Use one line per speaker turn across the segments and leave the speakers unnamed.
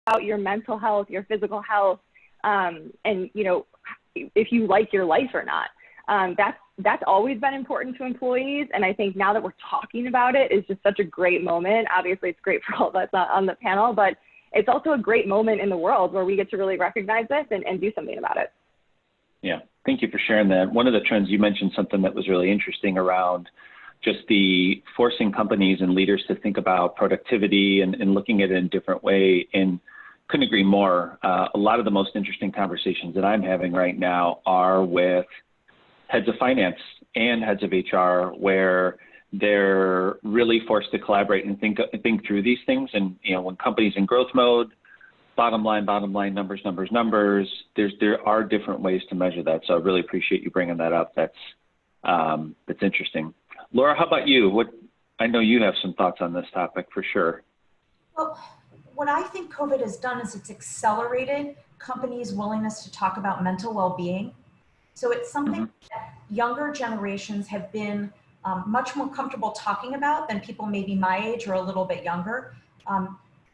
about your mental health, your physical health, and, you know, if you like your life or not. That's always been important to employees. And I think now that we're talking about it is just such a great moment. Obviously, it's great for all of us on the panel, but it's also a great moment in the world where we get to really recognize this and do something about it.
Yeah, thank you for sharing that. One of the trends, you mentioned something that was really interesting around just the forcing companies and leaders to think about productivity and looking at it in a different way. And couldn't agree more. A lot of the most interesting conversations that I'm having right now are with heads of finance and heads of HR, where they're really forced to collaborate and think through these things. And, you know, when companies in growth mode, bottom line, numbers, there are different ways to measure that. So I really appreciate you bringing that up. That's interesting. Laura, how about you? I know you have some thoughts on this topic for sure.
Well, what I think COVID has done is it's accelerated companies' willingness to talk about mental well-being. So it's something that younger generations have been much more comfortable talking about than people maybe my age or a little bit younger.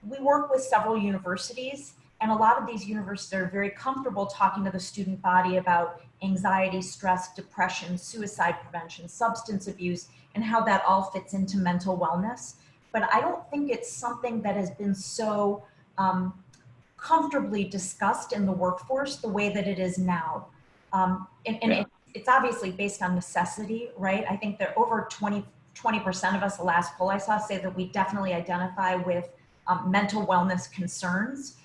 We work with several universities, and a lot of these universities are very comfortable talking to the student body about anxiety, stress, depression, suicide prevention, substance abuse, and how that all fits into mental wellness. But I don't think it's something that has been so comfortably discussed in the workforce the way that it is now. It's obviously based on necessity, right? I think that over 20% of us, the last poll I saw, say that we definitely identify with mental wellness concerns.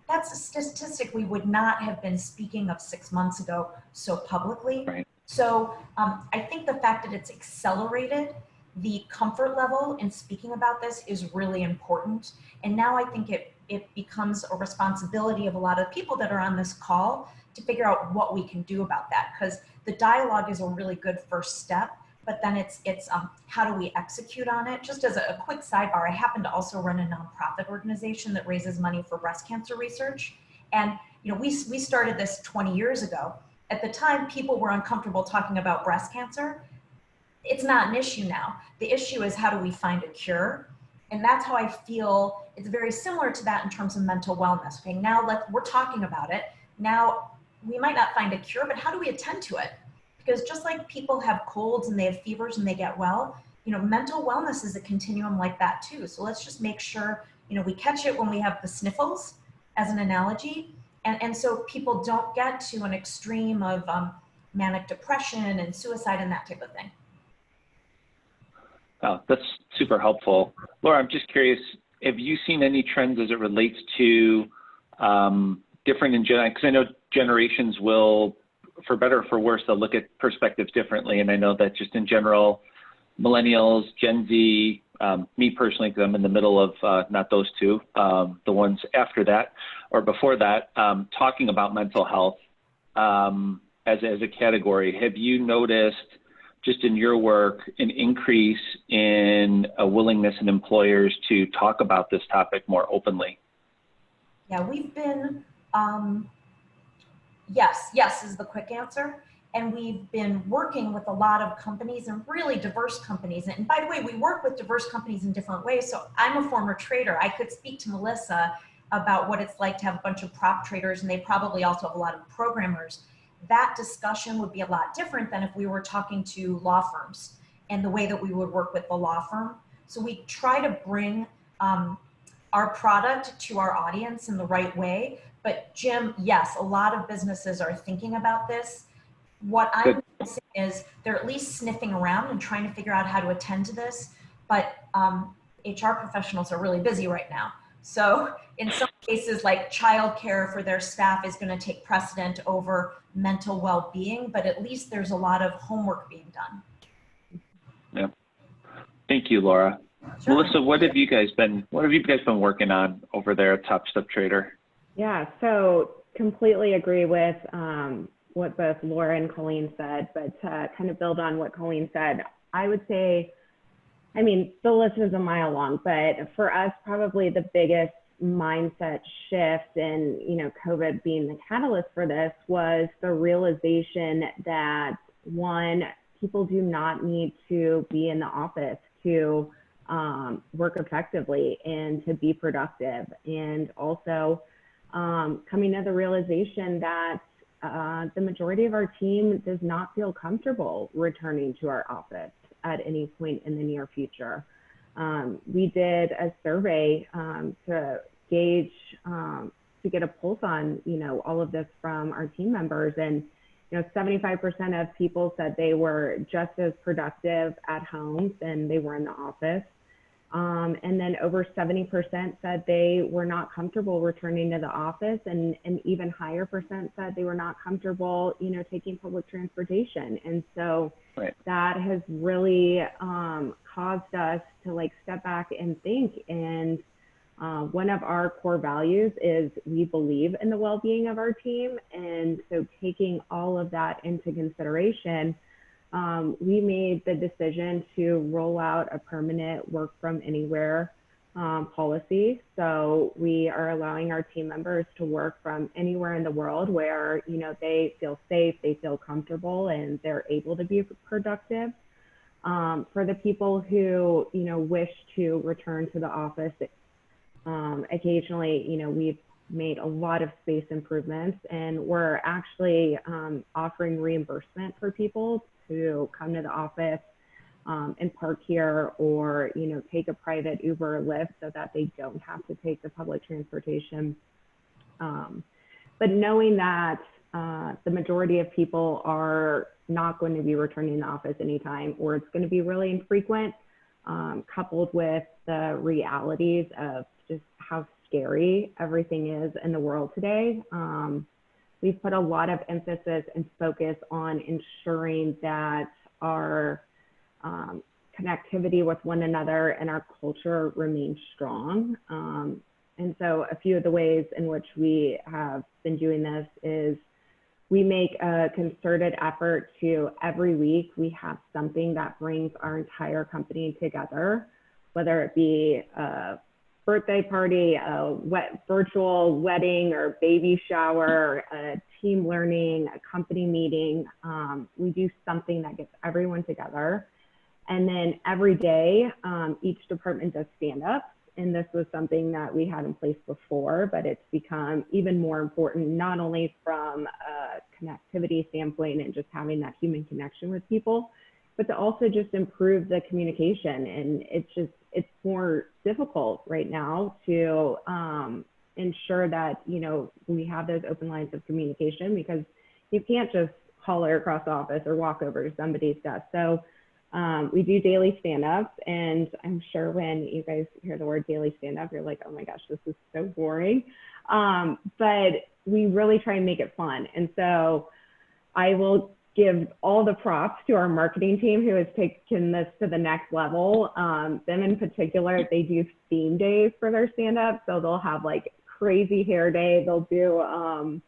That's a statistic we would not have been speaking of 6 months ago so publicly.
Right.
So I think the fact that it's accelerated the comfort level in speaking about this is really important. And now I think it becomes a responsibility of a lot of people that are on this call to figure out what we can do about that. Because the dialogue is a really good first step, but then it's how do we execute on it? Just as a quick sidebar, I happen to also run a nonprofit organization that raises money for breast cancer research. And you know, we started this 20 years ago. At the time, people were uncomfortable talking about breast cancer. It's not an issue now. The issue is how do we find a cure? And that's how I feel it's very similar to that in terms of mental wellness. Okay, now we're talking about it. Now we might not find a cure, but how do we attend to it? Because just like people have colds and they have fevers and they get well, you know, mental wellness is a continuum like that too. So let's just make sure, you know, we catch it when we have the sniffles, as an analogy. And so people don't get to an extreme of manic depression and suicide and that type of thing.
Oh, that's super helpful. Laura, I'm just curious, have you seen any trends as it relates to different in general? Because I know generations will, for better or for worse, they'll look at perspectives differently. And I know that just in general, millennials, Gen Z, me personally, because I'm in the middle of not those two, the ones after that or before that, talking about mental health as a category. Have you noticed just in your work an increase in a willingness in employers to talk about this topic more openly? Yeah,
we've been, yes is the quick answer. And we've been working with a lot of companies and really diverse companies. And by the way, we work with diverse companies in different ways. So I'm a former trader. I could speak to Melissa about what it's like to have a bunch of prop traders, and they probably also have a lot of programmers. That discussion would be a lot different than if we were talking to law firms and the way that we would work with the law firm. So we try to bring our product to our audience in the right way. But Jim, yes, a lot of businesses are thinking about this. What I'm saying is they're at least sniffing around and trying to figure out how to attend to this. But HR professionals are really busy right now. So in some cases, like childcare for their staff is going to take precedent over mental well-being, but at least there's a lot of homework being done.
Yeah. Thank you, Laura. Sure. Melissa, what have you guys been working on over there at Top Step Trader?
Yeah, so completely agree with what both Laura and Colleen said, but to kind of build on what Colleen said, I would say, I mean, the list is a mile long, but for us, probably the biggest mindset shift and, you know, COVID being the catalyst for this was the realization that, one, people do not need to be in the office to work effectively and to be productive. And also coming to the realization that the majority of our team does not feel comfortable returning to our office at any point in the near future. We did a survey to gauge, to get a pulse on, all of this from our team members. And, 75% of people said they were just as productive at home than they were in the office. And then over 70% said they were not comfortable returning to the office, and an even higher percent said they were not comfortable, taking public transportation. And so that has really caused us to step back and think. And one of our core values is we believe in the well-being of our team. And so taking all of that into consideration, we made the decision to roll out a permanent work from anywhere policy. So we are allowing our team members to work from anywhere in the world where, they feel safe, they feel comfortable, and they're able to be productive. For the people who, wish to return to the office, occasionally, we've made a lot of space improvements, and we're actually offering reimbursement for people to come to the office and park here, or take a private Uber or Lyft so that they don't have to take the public transportation. But knowing that the majority of people are not going to be returning to the office anytime, or it's going to be really infrequent, coupled with the realities of just how scary everything is in the world today, we've put a lot of emphasis and focus on ensuring that our connectivity with one another and our culture remains strong. And so a few of the ways in which we have been doing this is we make a concerted effort to every week we have something that brings our entire company together, whether it be a birthday party, a virtual wedding or baby shower, a team learning, a company meeting. We do something that gets everyone together. And then every day, each department does stand-ups. And this was something that we had in place before, but it's become even more important, not only from a connectivity standpoint and just having that human connection with people, but to also just improve the communication. And it's more difficult right now to ensure that, we have those open lines of communication, because you can't just holler across the office or walk over to somebody's desk. So we do daily stand-ups, and I'm sure when you guys hear the word daily stand-up, you're like, oh my gosh, this is so boring. But we really try and make it fun. And so I will give all the props to our marketing team who has taken this to the next level. Them in particular, they do theme days for their stand-up. So they'll have crazy hair day. They'll do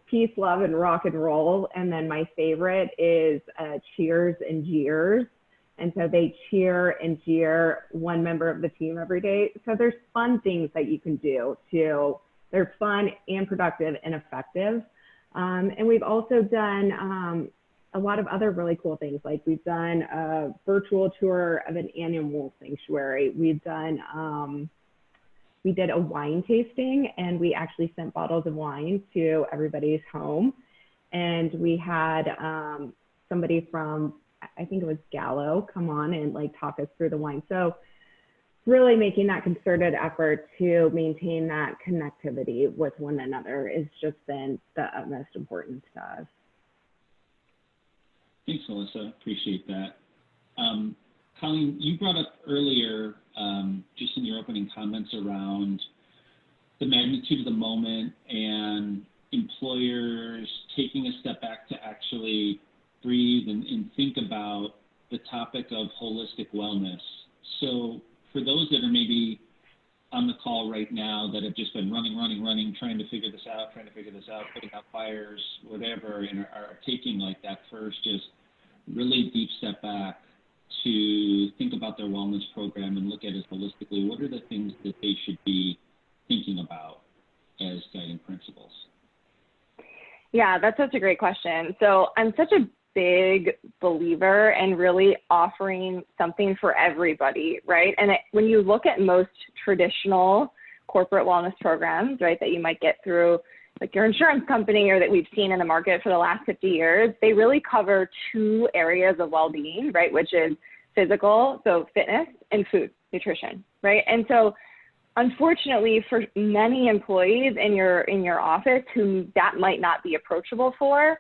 peace, love, and rock and roll. And then my favorite is cheers and jeers. And so they cheer and jeer one member of the team every day. So there's fun things that you can do they're fun and productive and effective. And we've also done a lot of other really cool things. Like we've done a virtual tour of an animal sanctuary. We did a wine tasting, and we actually sent bottles of wine to everybody's home. And we had somebody from, I think it was Gallo, come on and talk us through the wine. So really making that concerted effort to maintain that connectivity with one another has just been the utmost importance to us.
Thanks, Alyssa. Appreciate that. Colleen, you brought up earlier, just in your opening comments, around the magnitude of the moment and employers taking a step back to actually breathe and think about the topic of holistic wellness. So for those that are maybe on the call right now that have just been running, trying to figure this out, putting out fires, whatever, and are taking that first just really deep step back to think about their wellness program and look at it holistically, what are the things that they should be thinking about as guiding principles?
Yeah, that's such a great question. So I'm such a big believer in really offering something for everybody, right? And when you look at most traditional corporate wellness programs, right, that you might get through like your insurance company or that we've seen in the market for the last 50 years, they really cover two areas of well-being, right, which is physical, so fitness, and food, nutrition, right? And so unfortunately for many employees in your office who that might not be approachable for,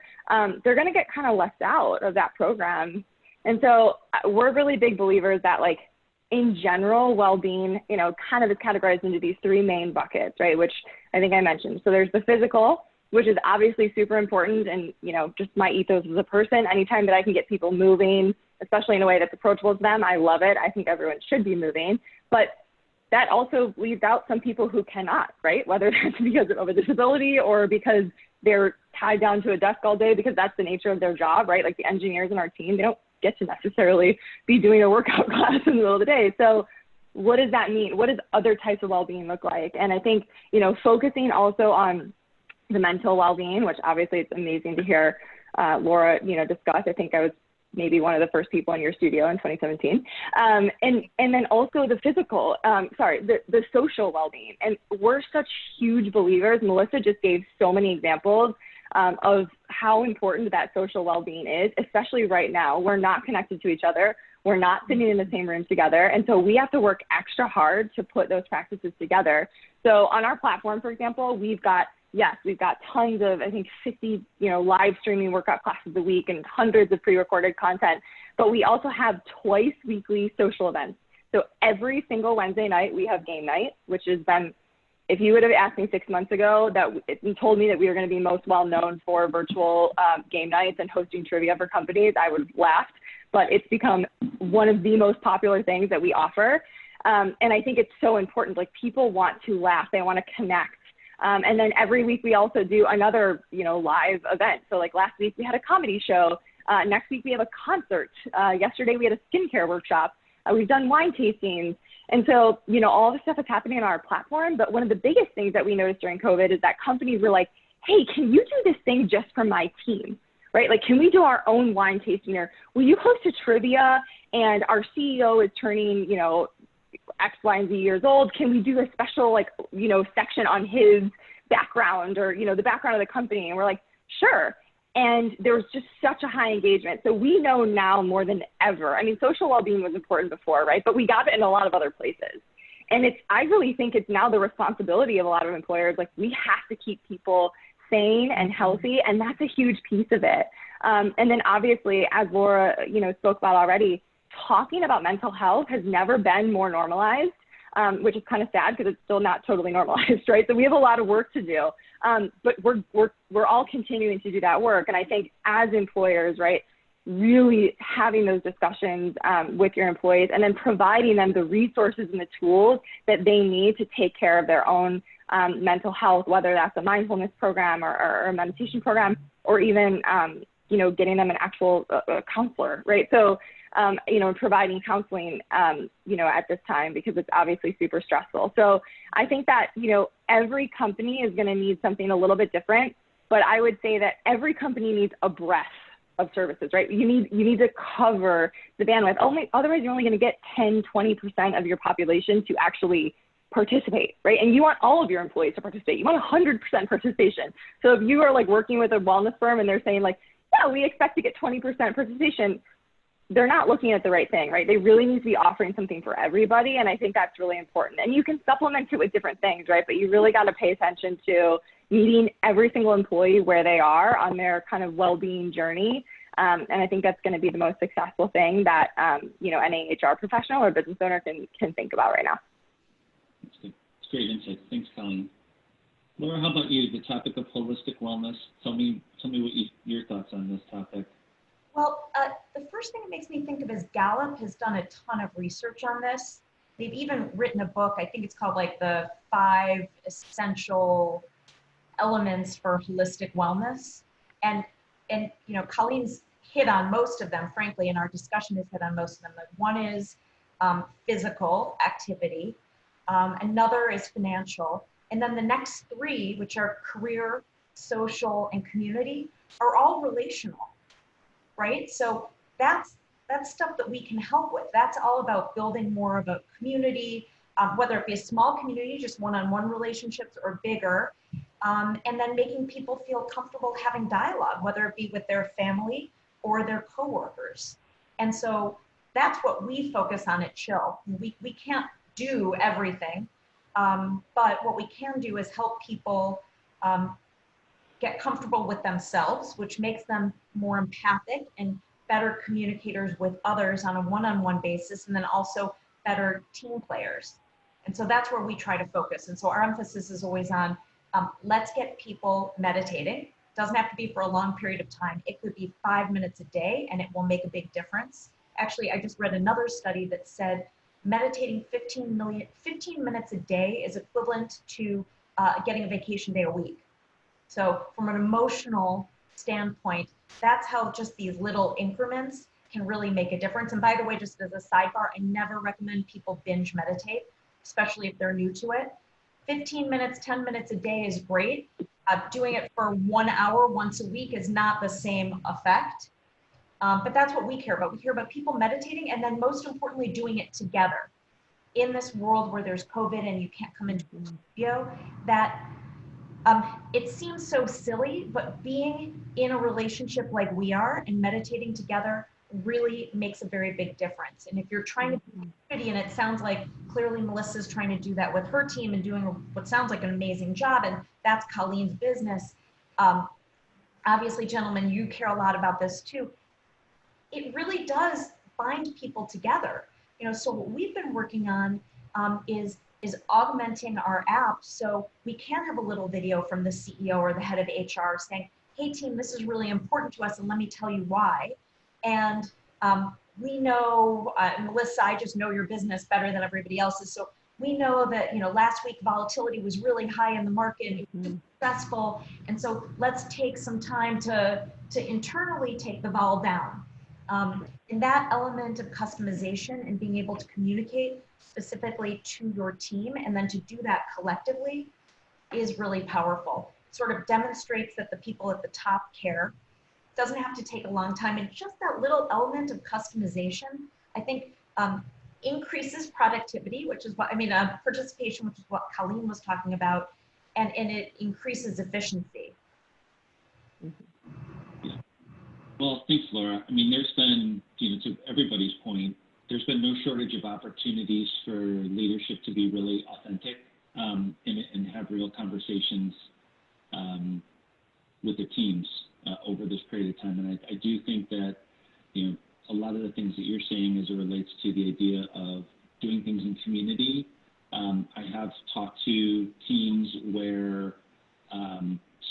they're going to get kind of left out of that program. And so we're really big believers that, like, in general, well-being, you know, kind of is categorized into these three main buckets, right, which I think I mentioned. So there's the physical, which is obviously super important, and, you know, just my ethos as a person. Anytime that I can get people moving, especially in a way that's approachable to them, I love it. I think everyone should be moving. But that also leaves out some people who cannot, right? Whether that's because of a disability or because they're tied down to a desk all day because that's the nature of their job, right? Like the engineers in our team, they don't get to necessarily be doing a workout class in the middle of the day. So what does that mean? What does other types of well-being look like? And I think, you know, focusing also on the mental well-being, which obviously it's amazing to hear Laura, you know, discuss. I think I was maybe one of the first people in your studio in 2017. And then also the physical, the social well-being. And we're such huge believers. Melissa just gave so many examples of how important that social well-being is, especially right now. We're not connected to each other. We're not sitting in the same room together. And so we have to work extra hard to put those practices together. So on our platform, for example, we've got tons of, I think, 50, you know, live streaming workout classes a week and hundreds of pre-recorded content. But we also have twice weekly social events. So every single Wednesday night, we have game night, which has been, if you would have asked me 6 months ago you told me that we were going to be most well known for virtual game nights and hosting trivia for companies, I would have laughed. But it's become one of the most popular things that we offer. And I think it's so important. Like, people want to laugh. They want to connect. And then every week we also do another, you know, live event. So like last week we had a comedy show. Next week we have a concert. Yesterday we had a skincare workshop. We've done wine tastings. And so, you know, all this stuff is happening on our platform. But one of the biggest things that we noticed during COVID is that companies were like, hey, can you do this thing just for my team? Right? Like, can we do our own wine tasting, or will you host a trivia and our CEO is turning, you know, X, Y, and Z years old? Can we do a special, like, you know, section on his background or, you know, the background of the company? And we're like, sure. And there was just such a high engagement. So we know now more than ever. I mean, social well-being was important before, right? But we got it in a lot of other places. And I really think it's now the responsibility of a lot of employers. Like, we have to keep people sane and healthy, and that's a huge piece of it. And then obviously, as Laura, you know, spoke about already, talking about mental health has never been more normalized, which is kind of sad because it's still not totally normalized, right? So we have a lot of work to do, but we're all continuing to do that work. And I think as employers, right, really having those discussions with your employees and then providing them the resources and the tools that they need to take care of their own mental health, whether that's a mindfulness program or a meditation program, or even, you know, getting them an actual counselor, right? So, you know, providing counseling, you know, at this time, because it's obviously super stressful. So I think that, you know, every company is going to need something a little bit different, but I would say that every company needs a breadth of services, right? You need to cover the bandwidth. Otherwise, you're only going to get 10, 20% of your population to actually participate, right? And you want all of your employees to participate. You want 100% participation. So if you are like working with a wellness firm and they're saying like, yeah, we expect to get 20% participation, they're not looking at the right thing, right? They really need to be offering something for everybody. And I think that's really important. And you can supplement it with different things, right? But you really got to pay attention to meeting every single employee where they are on their kind of well-being journey. And I think that's going to be the most successful thing that, you know, any HR professional or business owner can think about right now.
That's good. It's great insight. Thanks, Colleen. Laura, how about you? The topic of holistic wellness. Tell me what your thoughts on this topic.
Well, the first thing it makes me think of is Gallup has done a ton of research on this. They've even written a book, I think it's called like the 5 Essential Elements for Holistic Wellness. And you know, Colleen's hit on most of them, frankly, and our discussion has hit on most of them. Like, one is physical activity, another is financial, and then the next 3, which are career, social, and community, are all relational. right? So that's stuff that we can help with. That's all about building more of a community, whether it be a small community, just one-on-one relationships, or bigger, and then making people feel comfortable having dialogue, whether it be with their family or their coworkers. And so that's what we focus on at Chill. We can't do everything, but what we can do is help people get comfortable with themselves, which makes them more empathic and better communicators with others on a one-on-one basis, and then also better team players. And so that's where we try to focus. And so our emphasis is always on, let's get people meditating. Doesn't have to be for a long period of time. It could be 5 minutes a day, and it will make a big difference. Actually, I just read another study that said meditating 15 minutes a day is equivalent to getting a vacation day a week. So from an emotional standpoint, that's how just these little increments can really make a difference. And by the way, just as a sidebar, I never recommend people binge meditate, especially if they're new to it. 15 minutes, 10 minutes a day is great. Doing it for 1 hour once a week is not the same effect. But that's what we care about. We care about people meditating, and then most importantly, doing it together. In this world where there's COVID and you can't come into the studio, that it seems so silly, but being in a relationship like we are and meditating together really makes a very big difference. And if you're trying to be community, and it sounds like clearly Melissa's trying to do that with her team and doing what sounds like an amazing job, and that's Colleen's business. Obviously, gentlemen, you care a lot about this too. It really does bind people together. You know, so what we've been working on is augmenting our app, so we can have a little video from the CEO or the head of HR saying, hey team, this is really important to us, and let me tell you why. And we know, Melissa, I just know your business better than everybody else's, so we know that, you know, last week volatility was really high in the market, it was stressful, and so let's take some time to internally take the vol down. And that element of customization and being able to communicate specifically to your team, and then to do that collectively, is really powerful. It sort of demonstrates that the people at the top care. It doesn't have to take a long time, and just that little element of customization, I think, increases productivity, which is what, I mean, participation, which is what Colleen was talking about, and it increases efficiency.
Well, thanks, Laura. I mean, there's been, you know, to everybody's point, there's been no shortage of opportunities for leadership to be really authentic and have real conversations with the teams over this period of time. And I do think that, you know, a lot of the things that you're saying as it relates to the idea of doing things in community. I have talked to teams where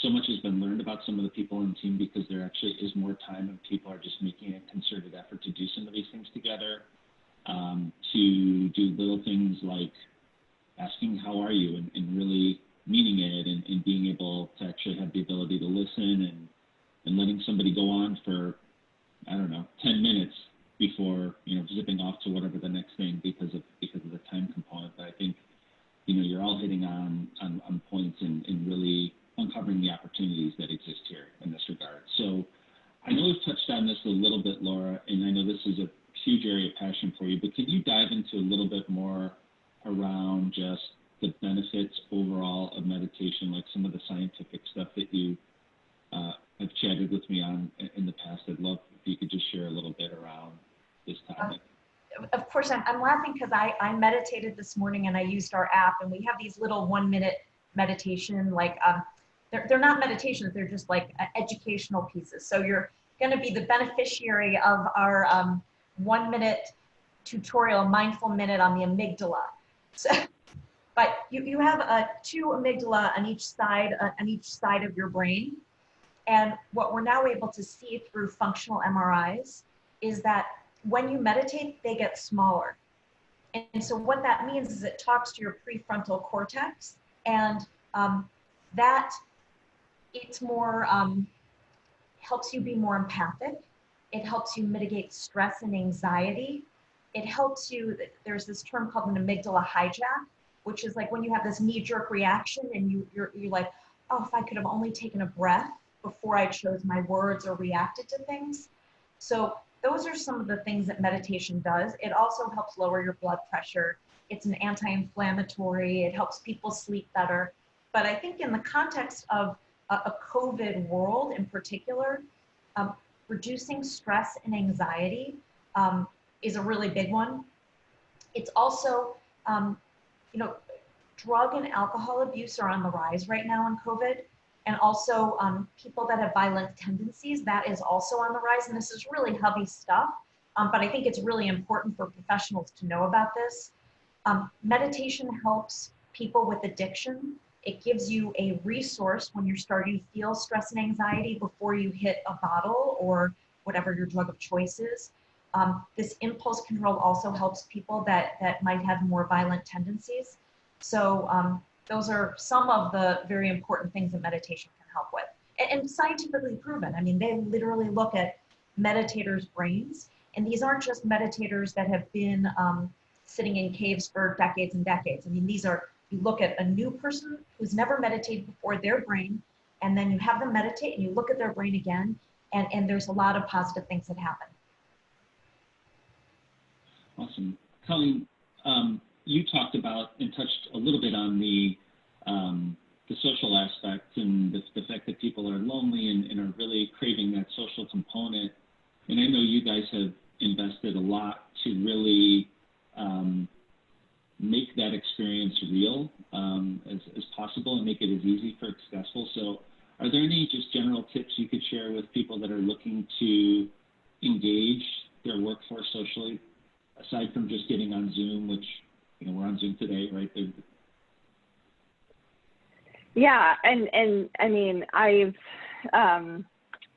so much has been learned about some of the people in the team because there actually is more time and people are just making a concerted effort to do some of these things together, to do little things like asking how are you, and really meaning it, and being able to actually have the ability to listen, and letting somebody go on for, I don't know, 10 minutes before, you know, zipping off to whatever the next thing because of the time component. But I think, you know, you're all hitting on points and really uncovering the opportunities that exist here in this regard. So I know we've touched on this a little bit, Laura, and I know this is a huge area of passion for you, but can you dive into a little bit more around just the benefits overall of meditation, like some of the scientific stuff that you have chatted with me on in the past? I'd love if you could just share a little bit around this topic.
Of course, I'm laughing because I meditated this morning and I used our app, and we have these little 1 minute meditation, like they're not meditations, they're just like educational pieces. So you're going to be the beneficiary of our 1 minute tutorial, mindful minute on the amygdala. So, but you have 2 amygdala on each side of your brain. And what we're now able to see through functional MRIs is that when you meditate, they get smaller. And so what that means is it talks to your prefrontal cortex, and that it's more, helps you be more empathic. It helps you mitigate stress and anxiety. It helps you, there's this term called an amygdala hijack, which is like when you have this knee-jerk reaction and you're like, oh, if I could have only taken a breath before I chose my words or reacted to things. So those are some of the things that meditation does. It also helps lower your blood pressure. It's an anti-inflammatory. It helps people sleep better. But I think in the context of a COVID world in particular, reducing stress and anxiety is a really big one. It's also, drug and alcohol abuse are on the rise right now in COVID. And also people that have violent tendencies, that is also on the rise. And this is really heavy stuff, but I think it's really important for professionals to know about this. Meditation helps people with addiction. It gives you a resource when you're starting to feel stress and anxiety before you hit a bottle or whatever your drug of choice is. This impulse control also helps people that might have more violent tendencies. So those are some of the very important things that meditation can help with. And scientifically proven. I mean, they literally look at meditators' brains, and these aren't just meditators that have been sitting in caves for decades and decades. I mean, these are, you look at a new person who's never meditated before, their brain, and then you have them meditate and you look at their brain again, and there's a lot of positive things that happen.
Awesome. Colleen, you talked about and touched a little bit on the social aspect and the fact that people are lonely and are really craving that social component. And I know you guys have invested a lot to really make that experience real as possible and make it as easy for successful. So are there any just general tips you could share with people that are looking to engage their workforce socially, aside from just getting on Zoom, which, we're on Zoom today, right?
Yeah, and I mean, I've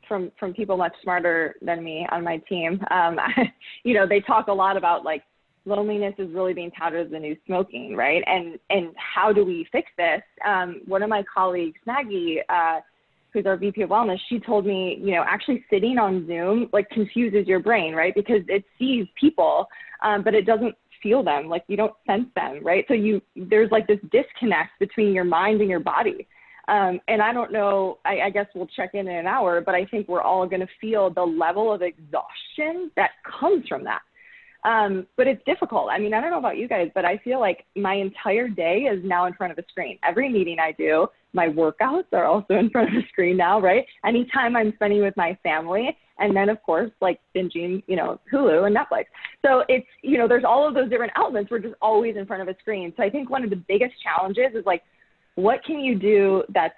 from people much smarter than me on my team, they talk a lot about like loneliness is really being touted as the new smoking, right? And how do we fix this? One of my colleagues, Maggie, who's our VP of Wellness, she told me, actually sitting on Zoom like confuses your brain, right? Because it sees people, but it doesn't feel them, like you don't sense them, right? So there's like this disconnect between your mind and your body. And I don't know, I guess we'll check in an hour, but I think we're all going to feel the level of exhaustion that comes from that. But it's difficult. I mean, I don't know about you guys, but I feel like my entire day is now in front of a screen. Every meeting I do, my workouts are also in front of a screen now, right? Anytime I'm spending with my family, and then of course, like binging, Hulu and Netflix. So it's, there's all of those different outlets. We're just always in front of a screen. So I think one of the biggest challenges is like, what can you do that's,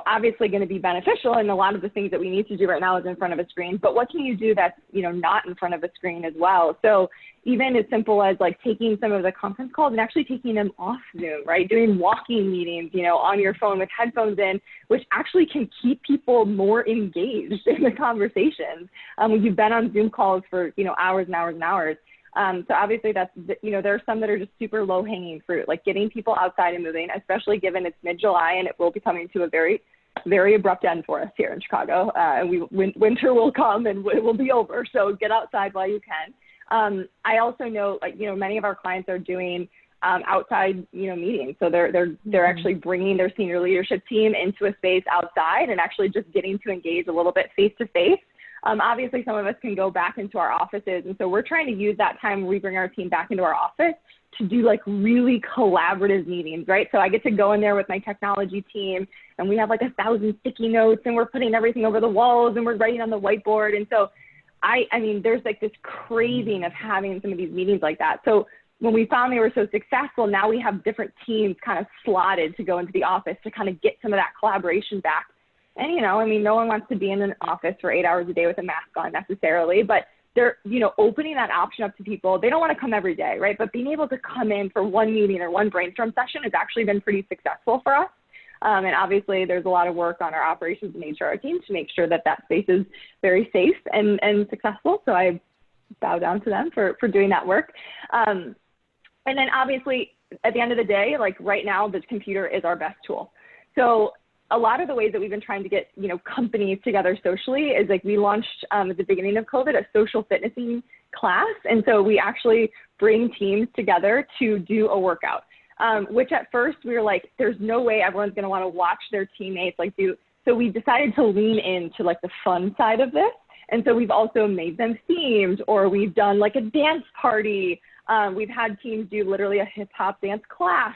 obviously going to be beneficial, and a lot of the things that we need to do right now is in front of a screen, but what can you do that's, not in front of a screen as well? So even as simple as like taking some of the conference calls and actually taking them off Zoom, right? Doing walking meetings, on your phone with headphones in, which actually can keep people more engaged in the conversations. When you've been on Zoom calls for, hours and hours and hours. So obviously that's, there are some that are just super low hanging fruit, like getting people outside and moving, especially given it's mid-July and it will be coming to a very, very abrupt end for us here in Chicago. And winter will come and it will be over. So get outside while you can. I also know, many of our clients are doing outside, meetings. So they're actually bringing their senior leadership team into a space outside and actually just getting to engage a little bit face to face. Obviously, some of us can go back into our offices. And so we're trying to use that time when we bring our team back into our office to do like really collaborative meetings, right? So I get to go in there with my technology team and we have like 1,000 sticky notes and we're putting everything over the walls and we're writing on the whiteboard. And so I mean, there's like this craving of having some of these meetings like that. So when we found they were so successful, now we have different teams kind of slotted to go into the office to kind of get some of that collaboration back. And, no one wants to be in an office for 8 hours a day with a mask on necessarily, but they're, opening that option up to people. They don't want to come every day, right? But being able to come in for one meeting or one brainstorm session has actually been pretty successful for us. And obviously there's a lot of work on our operations and HR team to make sure that space is very safe and successful. So I bow down to them for doing that work. And then obviously at the end of the day, like right now, the computer is our best tool. So a lot of the ways that we've been trying to get, companies together socially is like we launched at the beginning of COVID a social fitnessing class. And so we actually bring teams together to do a workout, which at first we were like, there's no way everyone's going to want to watch their teammates do. So we decided to lean into like the fun side of this And so we've also made them themed, or we've done like a dance party. We've had teams do literally a hip hop dance class.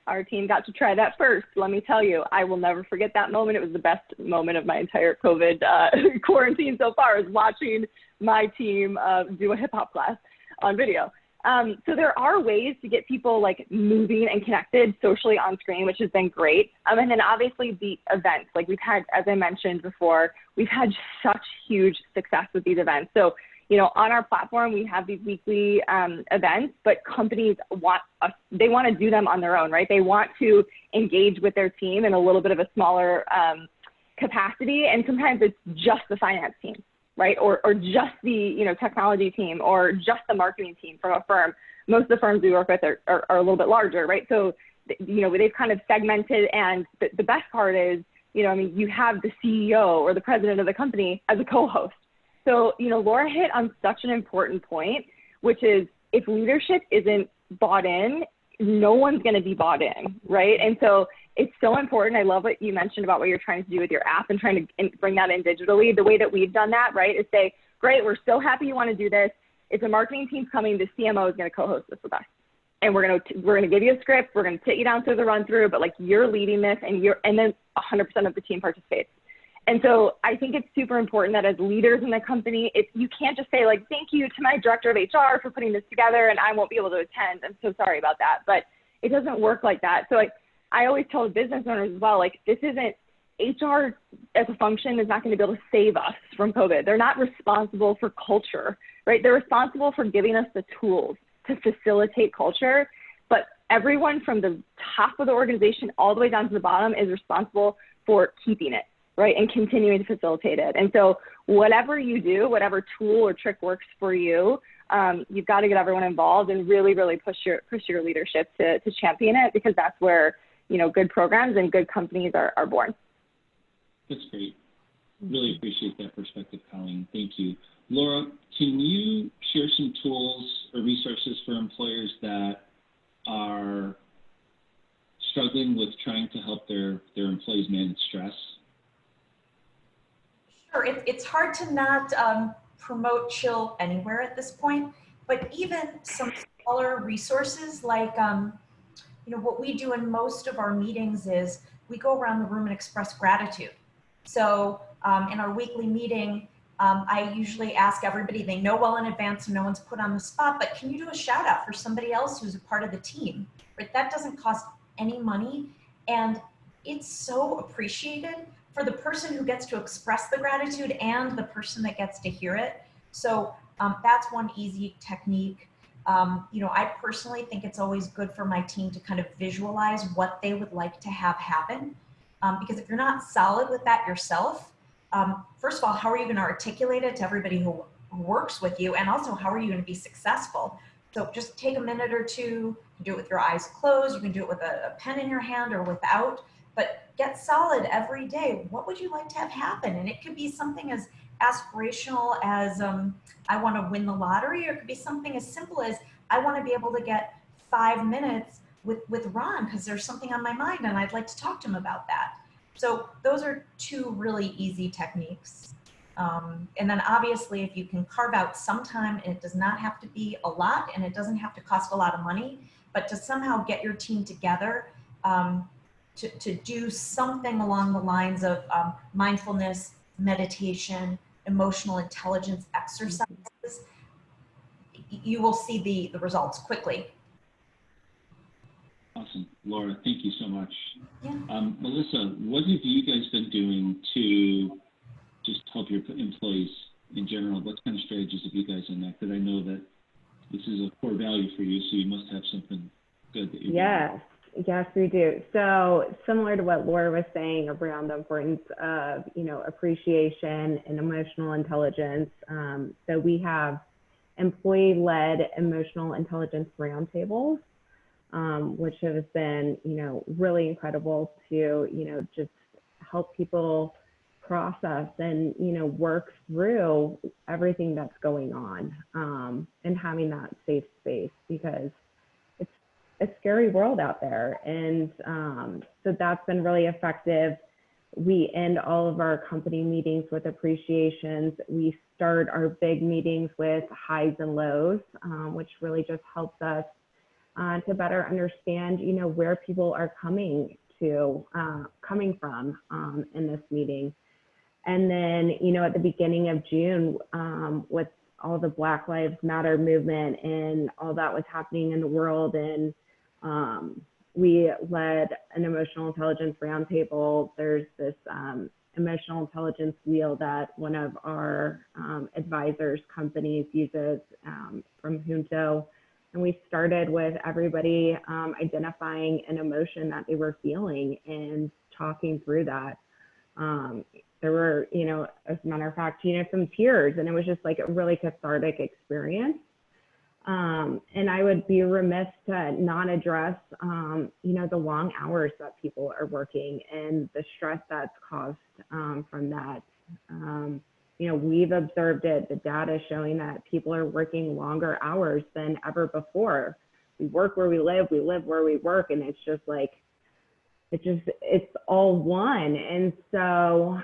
Our team got to try that first. Let me tell you, I will never forget that moment. It was the best moment of my entire COVID quarantine so far, is watching my team do a hip hop class on video. So there are ways to get people like moving and connected socially on screen, which has been great. And then obviously the events, like we've had, as I mentioned before, we've had such huge success with these events. So, you know, on our platform, we have these weekly events, but companies they want to do them on their own, right? They want to engage with their team in a little bit of a smaller capacity. And sometimes it's just the finance team, right? Or just the, you know, technology team, or just the marketing team from a firm. Most of the firms we work with are a little bit larger, right? So, you know, they've kind of segmented, and the best part is, you know, I mean, you have the CEO or the president of the company as a co-host. So, you know, Laura hit on such an important point, which is if leadership isn't bought in, no one's going to be bought in, right? And so it's so important. I love what you mentioned about what you're trying to do with your app and trying to bring that in digitally. The way that we've done that, right, is say, great, we're so happy you want to do this. If the marketing team's coming, the CMO is going to co-host this with us. And we're going to give you a script. We're going to sit you down through the run through, but like you're leading this, and then 100% of the team participates. And so I think it's super important that as leaders in the company, you can't just say like, thank you to my director of HR for putting this together, and I won't be able to attend. I'm so sorry about that. But it doesn't work like that. So I always tell business owners as well, like this isn't, HR as a function is not going to be able to save us from COVID. They're not responsible for culture, right? They're responsible for giving us the tools to facilitate culture. But everyone from the top of the organization all the way down to the bottom is responsible for keeping it, right, and continuing to facilitate it. And so whatever you do, whatever tool or trick works for you, you've got to get everyone involved and really, really push your leadership to champion it, because that's where, you know, good programs and good companies are born.
That's great. Really appreciate that perspective, Colleen. Thank you. Laura, can you share some tools or resources for employers that are struggling with trying to help their employees manage stress?
Sure, it's hard to not promote chill anywhere at this point, but even some smaller resources like, you know, what we do in most of our meetings is we go around the room and express gratitude. So in our weekly meeting, I usually ask everybody, they know well in advance, so no one's put on the spot, but can you do a shout out for somebody else who's a part of the team? Right? That doesn't cost any money, and it's so appreciated for the person who gets to express the gratitude and the person that gets to hear it. So that's one easy technique. You know, I personally think it's always good for my team to kind of visualize what they would like to have happen. Because if you're not solid with that yourself, first of all, how are you going to articulate it to everybody who works with you? And also, how are you going to be successful? So just take a minute or two. You can do it with your eyes closed. You can do it with a pen in your hand or without. But get solid every day. What would you like to have happen? And it could be something as aspirational as I want to win the lottery, or it could be something as simple as I want to be able to get 5 minutes with Ron because there's something on my mind and I'd like to talk to him about that. So those are two really easy techniques. And then obviously if you can carve out some time, and it does not have to be a lot and it doesn't have to cost a lot of money, but to somehow get your team together to do something along the lines of mindfulness, meditation, emotional intelligence exercises, you will see the results quickly.
Awesome. Laura, thank you so much.
Yeah.
Melissa, what have you guys been doing to just help your employees in general? What kind of strategies have you guys enacted? I know that this is a core value for you, so you must have something good that you're doing.
Yes, we do. So similar to what Laura was saying around the importance of, you know, appreciation and emotional intelligence. So we have employee-led emotional intelligence roundtables, which has been, you know, really incredible to, you know, just help people process and, you know, work through everything that's going on, and having that safe space, because it's a scary world out there. And so that's been really effective. We end all of our company meetings with appreciations. We start our big meetings with highs and lows, which really just helps us to better understand, where people are coming from in this meeting. And then, at the beginning of June, with all the Black Lives Matter movement and all that was happening in the world, and we led an emotional intelligence roundtable. There's this emotional intelligence wheel that one of our advisors companies uses from Junto. And we started with everybody identifying an emotion that they were feeling and talking through that. There were, as a matter of fact, some tears, and it was just like a really cathartic experience. And I would be remiss to not address, the long hours that people are working and the stress that's caused from that. We've observed it. The data is showing that people are working longer hours than ever before. We work where we live where we work, and it's just like, it's all one. And so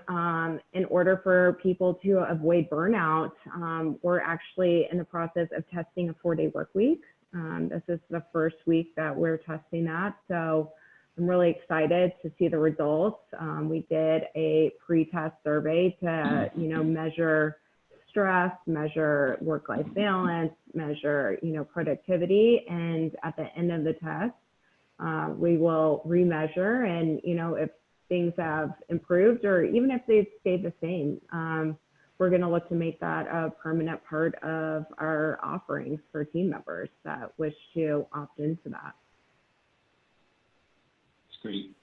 in order for people to avoid burnout, we're actually in the process of testing a 4-day work week. This is the first week that we're testing that. So I'm really excited to see the results. We did a pre-test survey to, measure stress, measure work-life balance, measure, productivity. And at the end of the test, we will remeasure, and if things have improved or even if they've stayed the same, we're going to look to make that a permanent part of our offerings for team members that wish to opt into that.
That's great.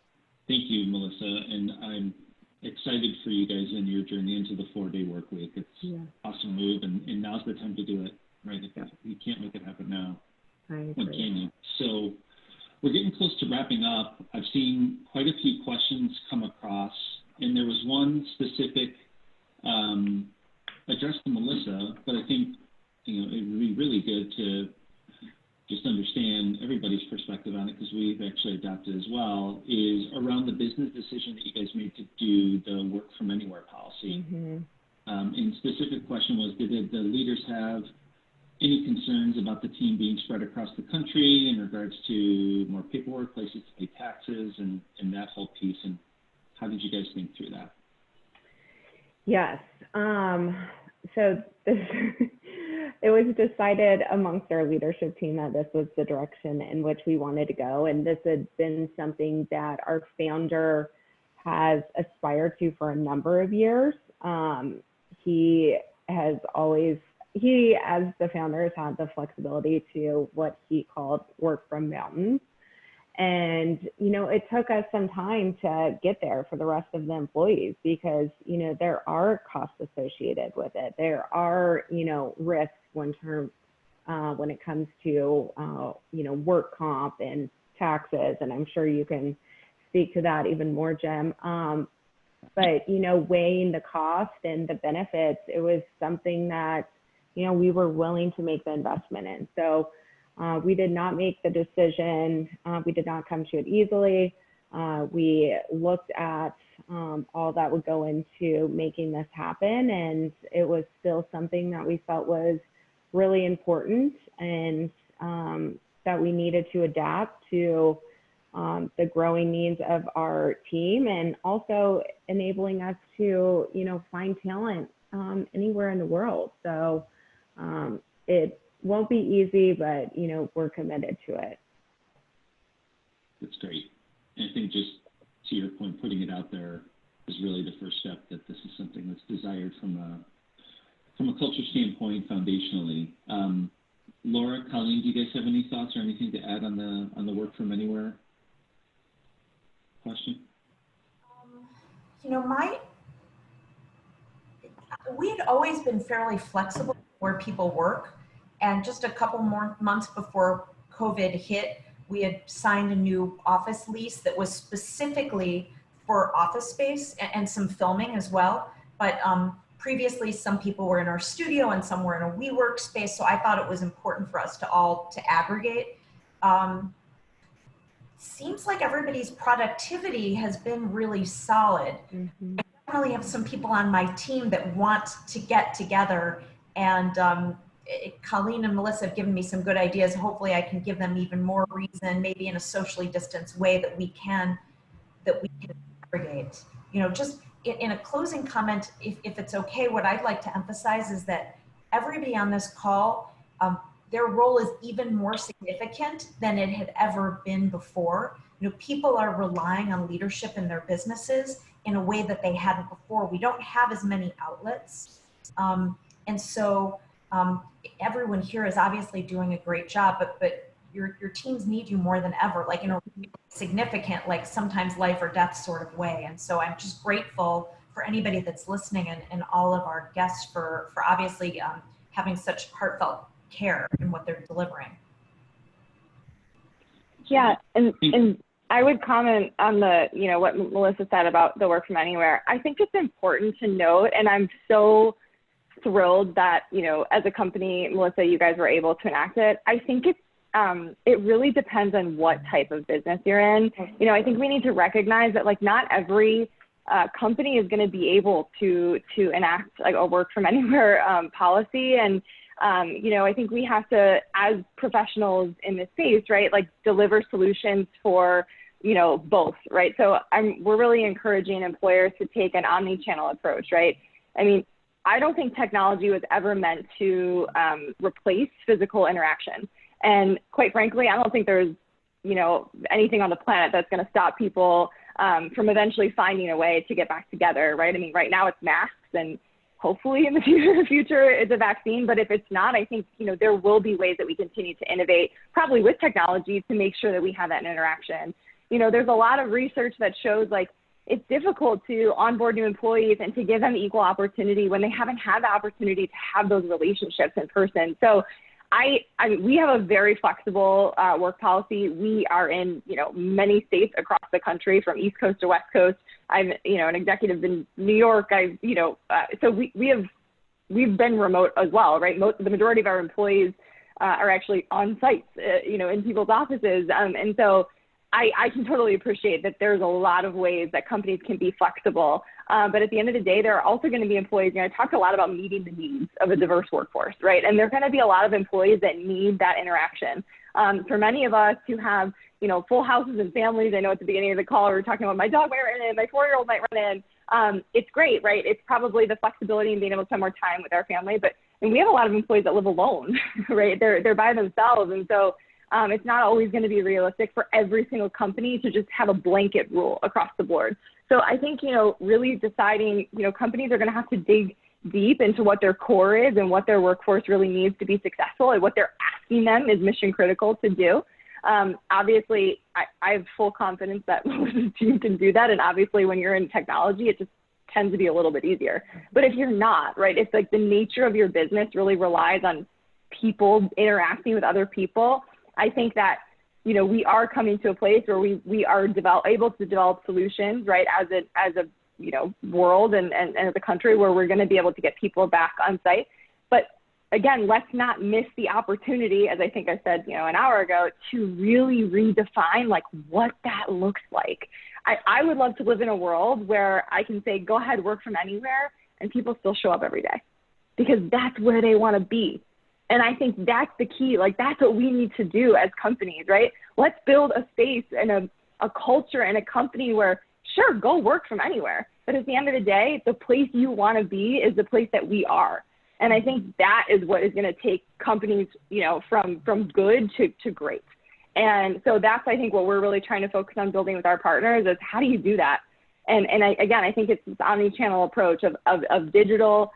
Thank you, Melissa. And I'm excited for you guys in your journey into the 4-day work week. It's an awesome move, and now's the time to do it, right? You can't make it happen now. When can you? So we're getting close to wrapping up. I've seen quite a few questions come across, and there was one specific addressed to Melissa, but I think it would be really good to just understand everybody's perspective on it, because we've actually adopted as well, is around the business decision that you guys made to do the work from anywhere policy. And specific question was, did the leaders have any concerns about the team being spread across the country in regards to more paperwork, places to pay taxes, and that whole piece? And how did you guys think through that?
Yes. So it was decided amongst our leadership team that this was the direction in which we wanted to go. And this had been something that our founder has aspired to for a number of years. He, as the founder, has had the flexibility to what he called work from mountains. And, it took us some time to get there for the rest of the employees, because, there are costs associated with it. There are, risks when it comes to, work comp and taxes. And I'm sure you can speak to that even more, Jim. But, weighing the cost and the benefits, it was something that, we were willing to make the investment in. So we did not make the decision. We did not come to it easily. We looked at all that would go into making this happen, and it was still something that we felt was really important, and that we needed to adapt to the growing needs of our team, and also enabling us to, find talent anywhere in the world. So it won't be easy, but, we're committed to it.
That's great. And I think, just to your point, putting it out there is really the first step, that this is something that's desired from a culture standpoint, foundationally. Laura, Colleen, do you guys have any thoughts or anything to add on the work from anywhere question?
We had always been fairly flexible where people work, and just a couple more months before COVID hit, we had signed a new office lease that was specifically for office space and some filming as well. But previously, some people were in our studio and some were in a WeWork space, so I thought it was important for us to all to aggregate. seems like everybody's productivity has been really solid. I definitely have some people on my team that want to get together, and Colleen and Melissa have given me some good ideas. Hopefully I can give them even more reason, maybe in a socially distanced way, that we can aggregate. You know, just in a closing comment, if it's okay, what I'd like to emphasize is that everybody on this call, their role is even more significant than it had ever been before. You know, people are relying on leadership in their businesses in a way that they hadn't before. We don't have as many outlets. And so everyone here is obviously doing a great job, but your teams need you more than ever, like in a significant, like sometimes life or death sort of way. And so I'm just grateful for anybody that's listening, and all of our guests for obviously having such heartfelt care in what they're delivering.
Yeah, and I would comment on the, you know, what Melissa said about the work from anywhere. I think it's important to note, and I'm so thrilled that, you know, as a company, Melissa, you guys were able to enact it. I think it really depends on what type of business you're in. You know, I think we need to recognize that, like, not every company is going to be able to enact like a work from anywhere policy. And you know, I think we have to, as professionals in this space, right, like deliver solutions for, you know, both, right? So we're really encouraging employers to take an omni-channel approach, right? I mean, I don't think technology was ever meant to replace physical interaction. And quite frankly, I don't think there's, you know, anything on the planet that's going to stop people from eventually finding a way to get back together, right? I mean, right now it's masks, and hopefully in the future it's a vaccine. But if it's not, I think, you know, there will be ways that we continue to innovate, probably with technology, to make sure that we have that interaction. You know, there's a lot of research that shows, like, it's difficult to onboard new employees and to give them equal opportunity when they haven't had the opportunity to have those relationships in person. So we have a very flexible work policy. We are in, you know, many states across the country, from East Coast to West Coast. I'm, you know, an executive in New York. So we've been remote as well, right? The majority of our employees are actually on site, you know, in people's offices. And so I can totally appreciate that there's a lot of ways that companies can be flexible. But at the end of the day, there are also going to be employees, you know, I talked a lot about meeting the needs of a diverse workforce, right? And there are going to be a lot of employees that need that interaction. For many of us who have, you know, full houses and families, I know at the beginning of the call, we were talking about my dog might run in, my 4-year-old might run in. It's great, right? It's probably the flexibility and being able to spend more time with our family. And we have a lot of employees that live alone, right? They're by themselves. And so it's not always going to be realistic for every single company to just have a blanket rule across the board. So I think, you know, really deciding, you know, companies are going to have to dig deep into what their core is and what their workforce really needs to be successful, and what they're asking them is mission critical to do. Obviously, I have full confidence that Melissa's team can do that. And obviously, when you're in technology, it just tends to be a little bit easier. But if you're not, right, it's like the nature of your business really relies on people interacting with other people. I think that, you know, we are coming to a place where we are able to develop solutions, right, as a you know, world and as a country, where we're going to be able to get people back on site. But again, let's not miss the opportunity, as I think I said, you know, an hour ago, to really redefine like what that looks like. I would love to live in a world where I can say, go ahead, work from anywhere, and people still show up every day, because that's where they want to be. And I think that's the key. Like, that's what we need to do as companies, right? Let's build a space and a culture and a company where, sure, go work from anywhere. But at the end of the day, the place you want to be is the place that we are. And I think that is what is going to take companies, you know, from good to great. And so that's, I think, what we're really trying to focus on building with our partners is, how do you do that? And I think it's this omni-channel approach of digital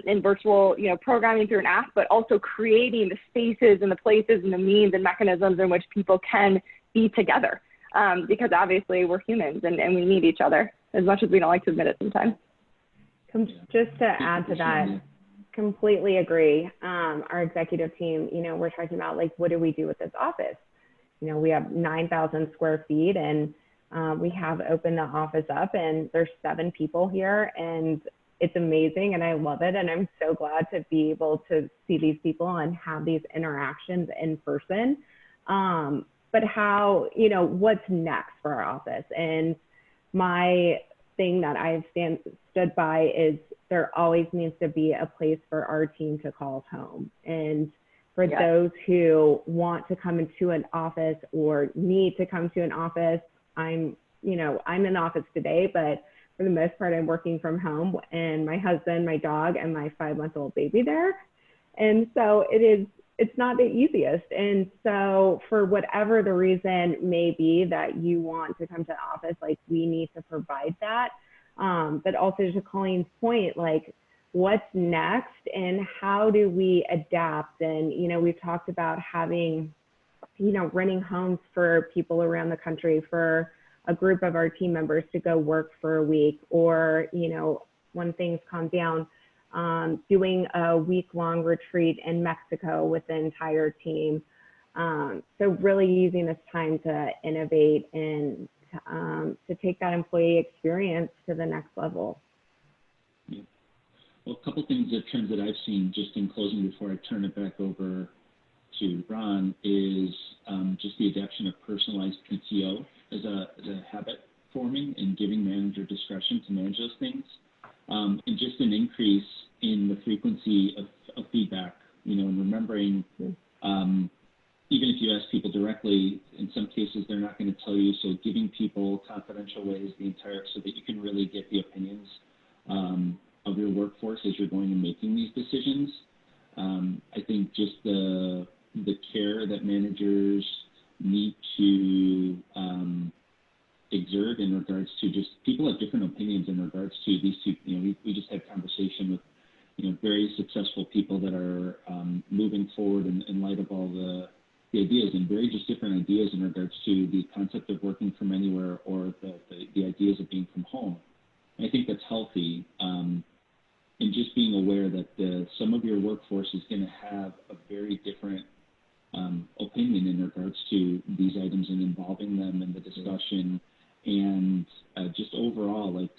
and virtual, you know, programming through an app, but also creating the spaces and the places and the means and mechanisms in which people can be together. Because obviously we're humans and we need each other, as much as we don't like to admit it sometimes.
Just to add to that, completely agree. Our executive team, you know, we're talking about, like, what do we do with this office? You know, we have 9,000 square feet, and we have opened the office up, and there's 7 people here, and it's amazing, and I love it. And I'm so glad to be able to see these people and have these interactions in person. but how, you know, what's next for our office. And my thing that I've stood by is there always needs to be a place for our team to call home. And for those who want to come into an office or need to come to an office, I'm in the office today, but for the most part, I'm working from home, and my husband, my dog, and my 5-month-old baby there. And so it's not the easiest. And so for whatever the reason may be that you want to come to the office, like, we need to provide that. But also to Colleen's point, like, what's next and how do we adapt? And, you know, we've talked about having, you know, renting homes for people around the country for a group of our team members to go work for a week, or, you know, when things calm down, doing a week-long retreat in Mexico with the entire team. So really using this time to innovate and to take that employee experience to the next level.
Yeah. Well, a couple things, trends that I've seen just in closing before I turn it back over to Ron is just the adoption of personalized PTO as a habit forming and giving manager discretion to manage those things. And just an increase in the frequency of feedback, you know, and remembering, even if you ask people directly, in some cases they're not going to tell you, so giving people confidential ways so that you can really get the opinions of your workforce as you're going and making these decisions. I think just the care that managers need to exert in regards to just people have different opinions in regards to these two. You know, we just had conversation with, you know, very successful people that are moving forward in light of all the ideas, and very just different ideas in regards to the concept of working from anywhere or the ideas of being from home. And I think that's healthy. And just being aware that some of your workforce is going to have a very different opinion in regards to these items and involving them in the discussion. And just overall, like,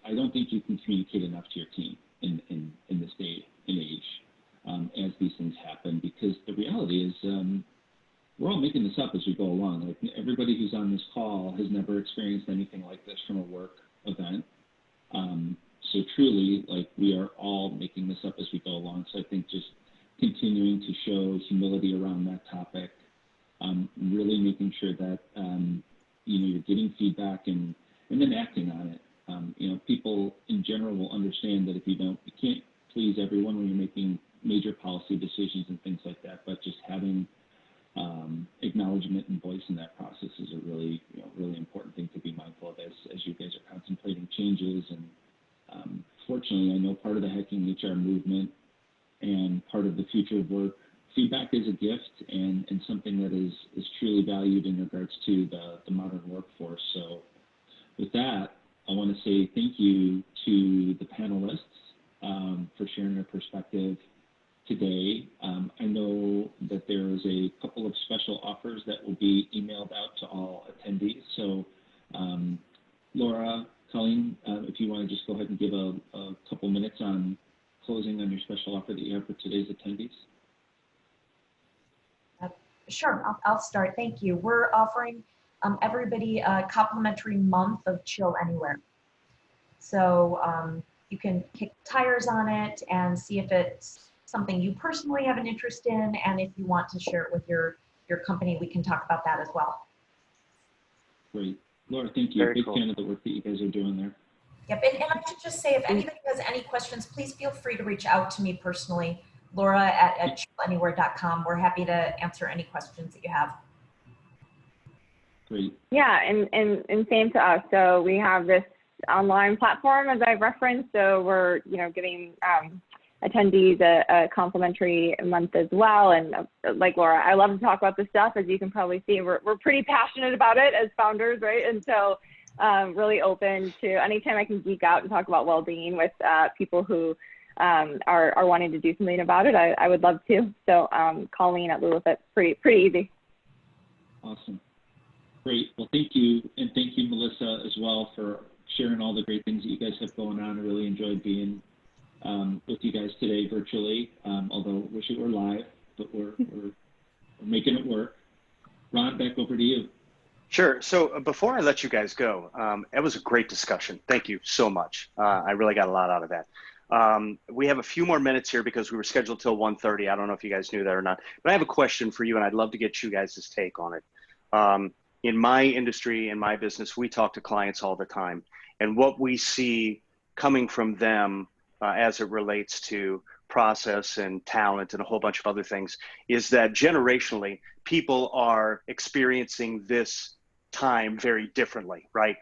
I don't think you can communicate enough to your team in this day and age as these things happen, because the reality is we're all making this up as we go along. Like, everybody who's on this call has never experienced anything like this from a work event. So truly, like, we are all making this up as we go along. So I think just continuing to show humility around that topic, really making sure that, you know, you're getting feedback and then acting on it. You know, people in general will understand that if you can't please everyone when you're making major policy decisions and things like that, but just having acknowledgement and voice in that process is a really, you know, really important thing to be mindful of as you guys are contemplating changes. And fortunately, I know part of the Hacking HR movement and part of the future of work, feedback is a gift and something that is truly valued in regards to the modern workforce. So with that, I want to say thank you to the panelists for sharing their perspective today. I know that there is a couple of special offers that will be emailed out to all attendees. So Laura, Colleen, if you want to just go ahead and give a couple minutes on closing on your special offer that you have for today's attendees.
Sure, I'll start. Thank you. We're offering everybody a complimentary month of Chill Anywhere. So you can kick tires on it and see if it's something you personally have an interest in, and if you want to share it with your company, we can talk about that as well.
Great. Laura, thank you. Big fan of the work that you guys are doing there.
Yep, and I should just say, if anybody has any questions, please feel free to reach out to me personally, Laura at chillanywhere.com. We're happy to answer any questions that you have.
Great.
Yeah, and same to us. So we have this online platform, as I've referenced. So we're, you know, giving attendees a complimentary month as well. And like Laura, I love to talk about this stuff. As you can probably see, we're pretty passionate about it as founders, right? And so really open to anytime I can geek out and talk about well-being with people who are wanting to do something about it. I would love to. So Colleen at Lulafit's pretty easy.
Awesome. Great. Well, thank you. And thank you, Melissa, as well, for sharing all the great things that you guys have going on. I really enjoyed being with you guys today virtually, although wish it were live, but we're making it work. Ron, back over to you.
Sure. So before I let you guys go, it was a great discussion. Thank you so much. I really got a lot out of that. We have a few more minutes here because we were scheduled till 1:30. I don't know if you guys knew that or not, but I have a question for you and I'd love to get you guys' take on it. In my industry, in my business, we talk to clients all the time, and what we see coming from them as it relates to process and talent and a whole bunch of other things is that generationally, people are experiencing this time very differently, right?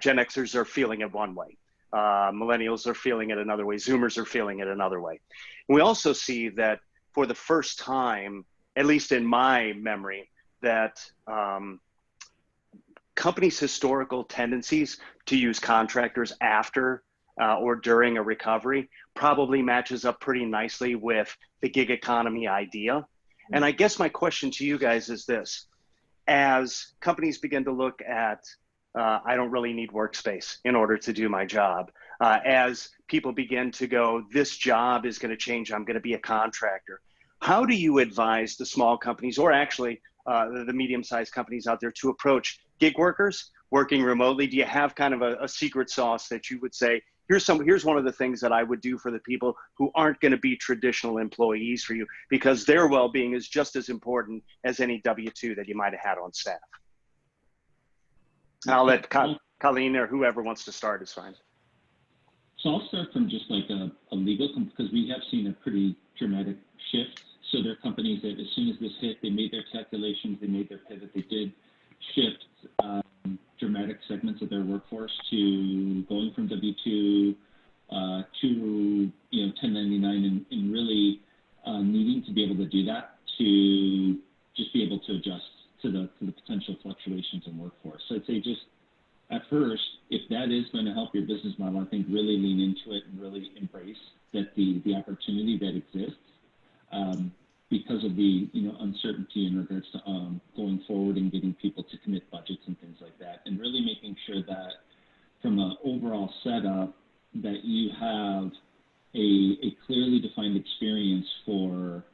Gen Xers are feeling it one way. Millennials are feeling it another way. Zoomers are feeling it another way. We also see that for the first time, at least in my memory, that companies' historical tendencies to use contractors after or during a recovery probably matches up pretty nicely with the gig economy idea. And I guess my question to you guys is this: as companies begin to look at, I don't really need workspace in order to do my job, as people begin to go, this job is going to change, I'm going to be a contractor. How do you advise the small companies, or actually the medium-sized companies out there, to approach gig workers working remotely? Do you have kind of a secret sauce that you would say, here's one of the things that I would do for the people who aren't going to be traditional employees for you, because their well-being is just as important as any W-2 that you might have had on staff? And I'll let Colleen or whoever wants to start is fine.
So I'll start from just like a legal, because we have seen a pretty dramatic shift. So there are companies that as soon as this hit, they made their calculations, they made their pivot, they did shift dramatic segments of their workforce to going from W-2 to 1099, and really needing to be able to do that to just be able to adjust to the potential fluctuations in workforce. So I'd say just at first, if that is going to help your business model, I think really lean into it and really embrace that the opportunity that exists. Because of the uncertainty in regards to going forward and getting people to commit budgets and things like that, and really making sure that from an overall setup that you have a clearly defined experience for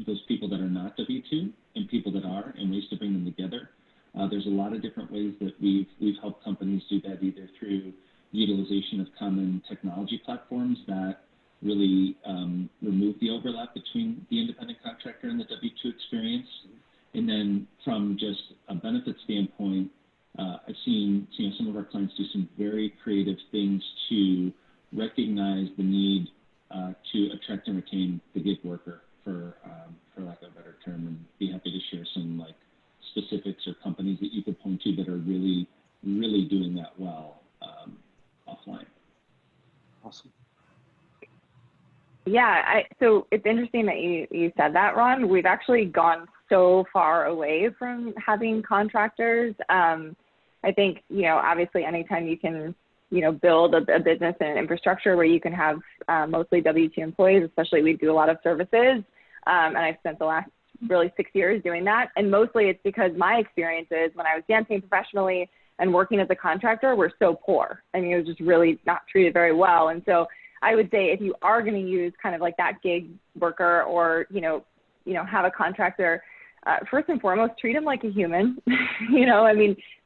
those people that are not W-2 and people that are, and ways to bring them together. There's a lot of different ways that we've helped companies do that, either through utilization of common technology platforms that really remove the overlap between the independent contractor and the W-2 experience. And then from just a benefit standpoint, I've seen some of our clients do some very creative things to recognize the need to attract and retain the gig worker, for lack of a better term, and be happy to share some like specifics or companies that you could point to that are really, really doing that well offline.
Awesome.
Yeah, so it's interesting that you said that, Ron. We've actually gone so far away from having contractors. I think, obviously anytime you can, build a business and an infrastructure where you can have mostly W-2 employees, especially we do a lot of services. And I've spent the last really 6 years doing that. And mostly it's because my experiences when I was dancing professionally and working as a contractor were so poor. I mean, it was just really not treated very well. And so I would say if you are going to use kind of like that gig worker or, have a contractor, first and foremost, treat them like a human.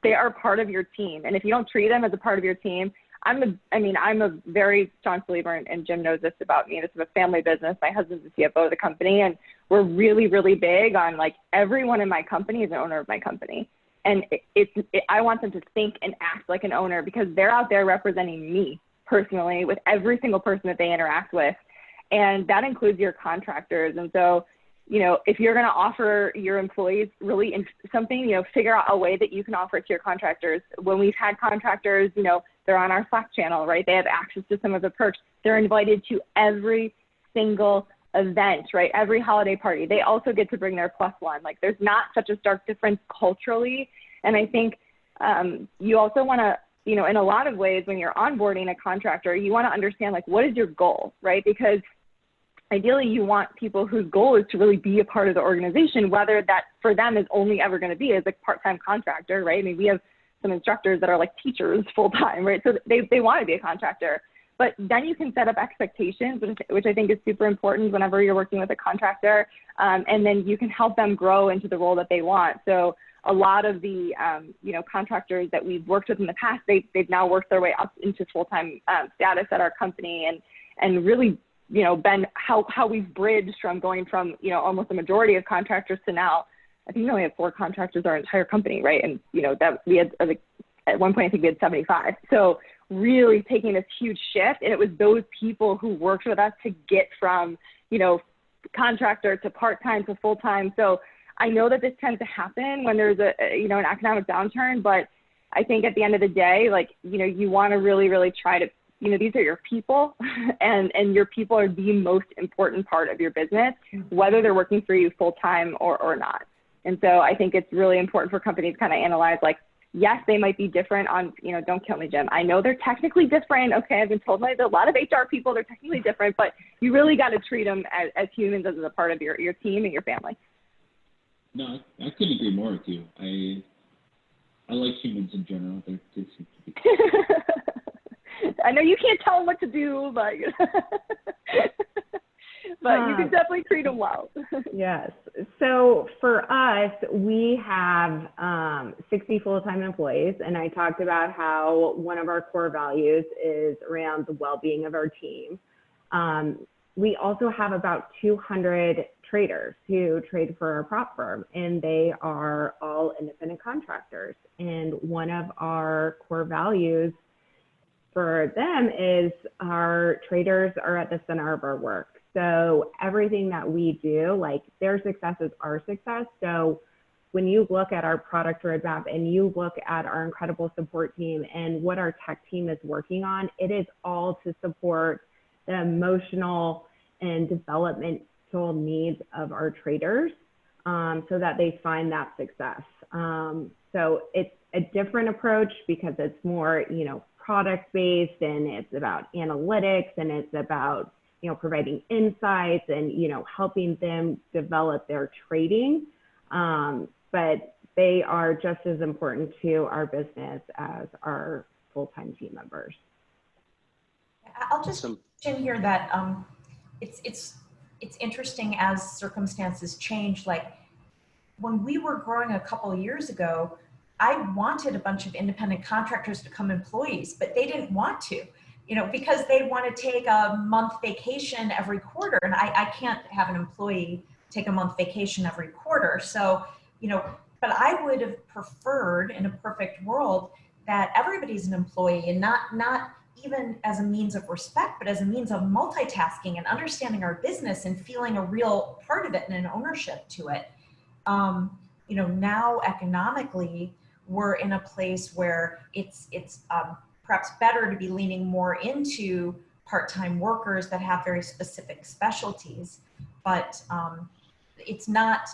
They are part of your team. And if you don't treat them as a part of your team, I'm a very strong believer, and Jim knows this about me. This is a family business. My husband's the CFO of the company, and we're really, really big on like everyone in my company is an owner of my company. And I want them to think and act like an owner because they're out there representing me personally with every single person that they interact with. And that includes your contractors. And so, if you're going to offer your employees really something, figure out a way that you can offer it to your contractors. When we've had contractors, they're on our Slack channel, right? They have access to some of the perks. They're invited to every single event, right? Every holiday party. They also get to bring their +1. Like there's not such a stark difference culturally. And I think you also want to, in a lot of ways, when you're onboarding a contractor, you want to understand like, what is your goal, right? Because ideally you want people whose goal is to really be a part of the organization, whether that for them is only ever going to be as a part-time contractor, right? I mean, we have some instructors that are like teachers full-time, right? So they want to be a contractor. but then you can set up expectations, which I think is super important whenever you're working with a contractor. And then you can help them grow into the role that they want. So a lot of the, contractors that we've worked with in the past, they've now worked their way up into full-time status at our company, and really, been how we've bridged from going from, almost a majority of contractors to now, I think we only have 4 contractors our entire company, right? And, that we had, at one point, I think we had 75. So really taking this huge shift, and it was those people who worked with us to get from, contractor to part-time to full-time. So I know that this tends to happen when there's an economic downturn, but I think at the end of the day, you want to really, really try to, these are your people and your people are the most important part of your business, whether they're working for you full-time or not. And so I think it's really important for companies to kind of analyze, yes, they might be different on, don't kill me, Jim. I know they're technically different. Okay, I've been told by a lot of HR people they're technically different, but you really got to treat them as humans, as a part of your team and your family.
No, I couldn't agree more with you. I like humans in general. They seem to be.
I know you can't tell them what to do, but but you can definitely treat them well.
Yes. So for us, we have 60 full-time employees, and I talked about how one of our core values is around the well-being of our team. We also have about 200 traders who trade for our prop firm, and they are all independent contractors. And one of our core values for them is our traders are at the center of our work. So everything that we do, their success is our success. So when you look at our product roadmap and you look at our incredible support team and what our tech team is working on, it is all to support the emotional and developmental needs of our traders, so that they find that success. So it's a different approach because it's more, product based, and it's about analytics, and it's about, providing insights and, helping them develop their trading. But they are just as important to our business as our full-time team members.
I'll just mention here that it's interesting as circumstances change. When we were growing a couple of years ago, I wanted a bunch of independent contractors to become employees, but they didn't want to, because they want to take a month vacation every quarter. And I can't have an employee take a month vacation every quarter. So, but I would have preferred in a perfect world that everybody's an employee, and not even as a means of respect, but as a means of multitasking and understanding our business and feeling a real part of it and an ownership to it. Now economically, we're in a place where it's perhaps better to be leaning more into part-time workers that have very specific specialties, but it's not,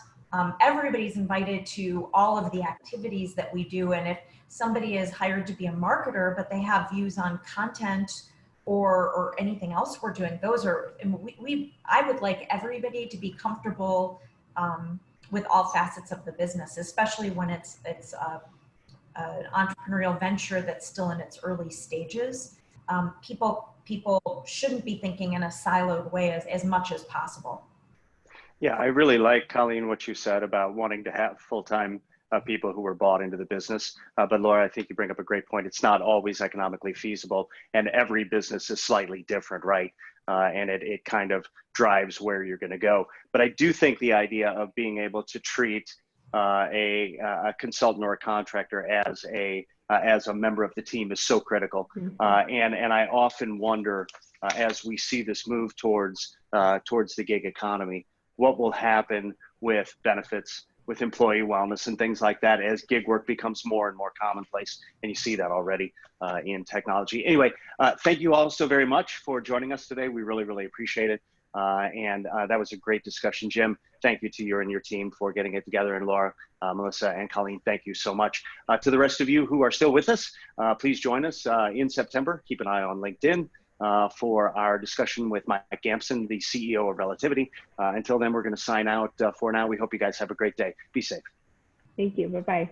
everybody's invited to all of the activities that we do. And if somebody is hired to be a marketer, but they have views on content or anything else we're doing, those are, I would like everybody to be comfortable with all facets of the business, especially when it's an entrepreneurial venture that's still in its early stages. People shouldn't be thinking in a siloed way as much as possible.
Yeah, I really like, Colleen, what you said about wanting to have full-time people who were bought into the business. But Laura, I think you bring up a great point. It's not always economically feasible, and every business is slightly different, right? And it kind of drives where you're going to go. But I do think the idea of being able to treat a consultant or a contractor as a member of the team is so critical. And I often wonder, as we see this move towards the gig economy, what will happen with benefits, with employee wellness and things like that as gig work becomes more and more commonplace. And you see that already in technology. Anyway, thank you all so very much for joining us today. We really, really appreciate it. And that was a great discussion. Jim, thank you to you and your team for getting it together. And Laura, Melissa, and Colleen, thank you so much. To the rest of you who are still with us, please join us in September. Keep an eye on LinkedIn for our discussion with Mike Gampson, the CEO of Relativity. Until then, we're going to sign out for now. We hope you guys have a great day. Be safe.
Thank you. Bye-bye.